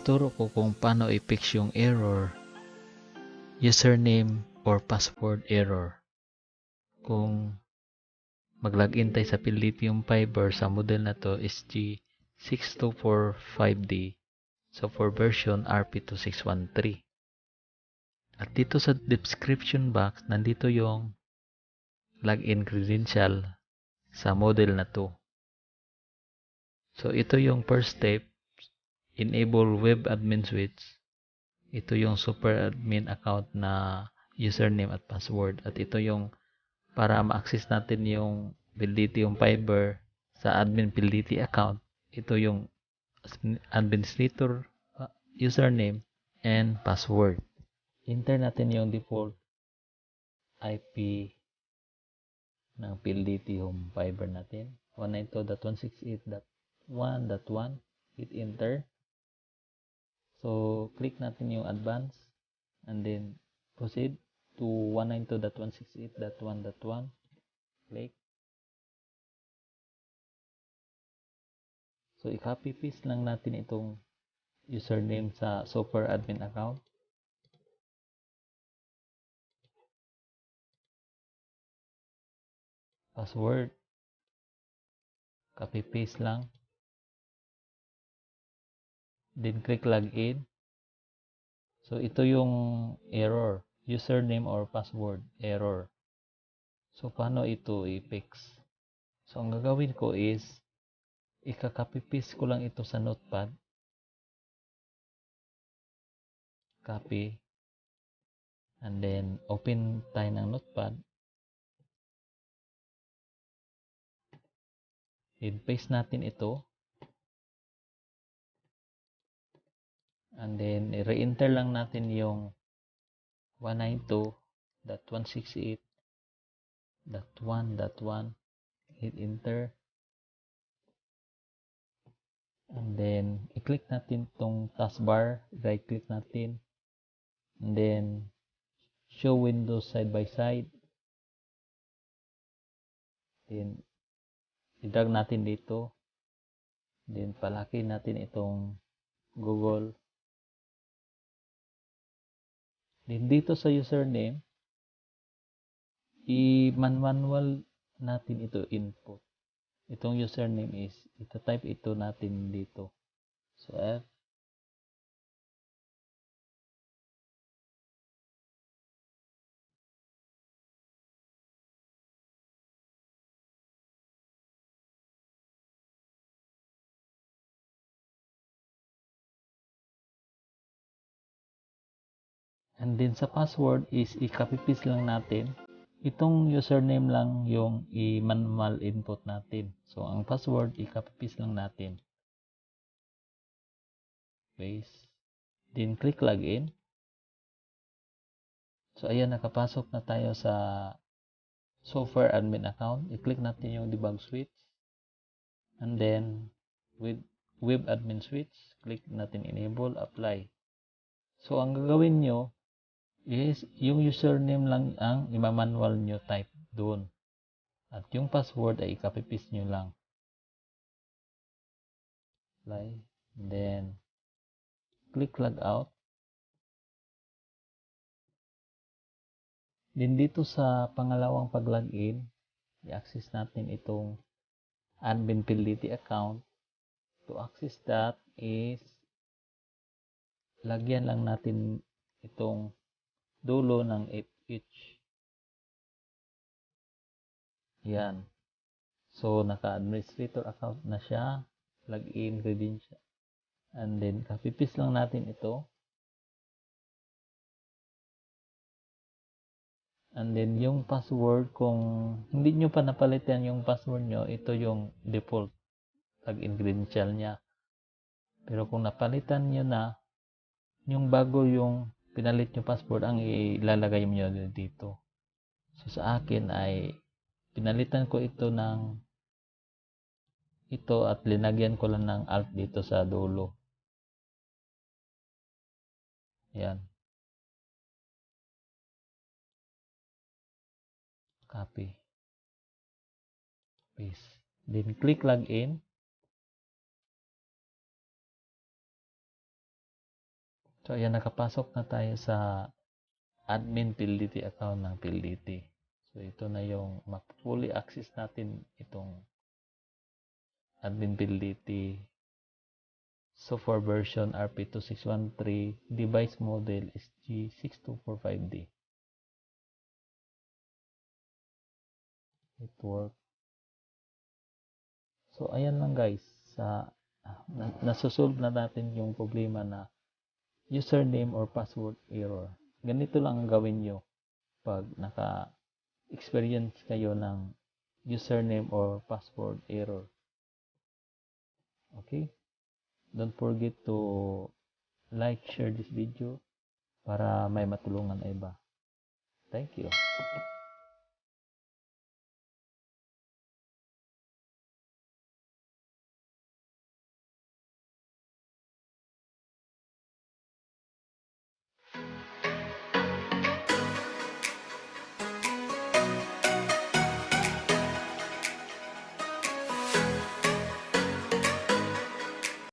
Ituturo ko kung paano i-fix yung error, username or password error. Kung mag-login tayo sa Palladium Fiber sa model na to is G6245D. So for version RP2613. At dito sa description box, nandito yung login credential sa model na to. So ito yung first step, enable web admin switch. Ito yung super admin account na username at password. At ito yung para ma-access natin yung Palladium Fiber sa admin Palladium account. Ito yung administrator username and password. Enter natin yung default IP ng Palladium Fiber natin. 192.168.1.1. Hit enter. So, click natin yung advance and then proceed to 192.168.1.1. Click. So, i-copy paste lang natin itong username sa super admin account. Password. Copy paste lang. Then click login. So, ito yung error. Username or password error. So, paano ito i-fix? So, ang gagawin ko is ika-copy paste ko lang ito sa notepad. Copy. And then, open tayo ng notepad. Then, paste natin ito. And then, re-enter lang natin yung 192.168.1.1. Hit enter. And then, i-click natin itong taskbar. Right-click natin. And then, show windows side by side. Then, i-drag natin dito. Then, palaki natin itong Google. Then, dito sa username, i-manual natin ito input. Itong username is, ito-type ito natin dito. So, F. And then sa password is i-copy paste lang natin. Itong username lang yung i-manual input natin. So, ang password i-copy paste lang natin. Paste. Then, click login. So, ayan, nakapasok na tayo sa software admin account. I-click natin yung debug switch. And then, with web admin switch, click natin enable, apply. So, ang gagawin nyo is yung username lang ang i-manual nyo type doon. At yung password ay i-copy paste nyo lang. Apply. Then, click log out. Then, dito sa pangalawang pag-login, i-access natin itong admin Palladium account. To access that is lagyan lang natin itong dulo ng each. Yan. So, naka-administrator account na siya. Login, credential. And then, copy paste lang natin ito. And then, yung password, kung hindi nyo pa napalitan yung password nyo, ito yung default login credential niya. Pero kung napalitan nyo na, yung bago yung pinalit nyo password, ang ilalagay nyo dito. So, sa akin ay pinalitan ko ito ng ito at linagyan ko lang ng alt dito sa dulo. Yan. Copy. Paste. Then click login. So, ayan, nakapasok na tayo sa admin PLDT account ng PLDT. So, ito na yung fully access natin itong admin PLDT. So, for version RP2613, device model is G6245D. Network. So, ayan lang guys. Nasosolve na natin yung problema na username or password error. Ganito lang ang gawin nyo pag naka-experience kayo ng username or password error. Okay? Don't forget to like, share this video para may matulungan na iba. Thank you.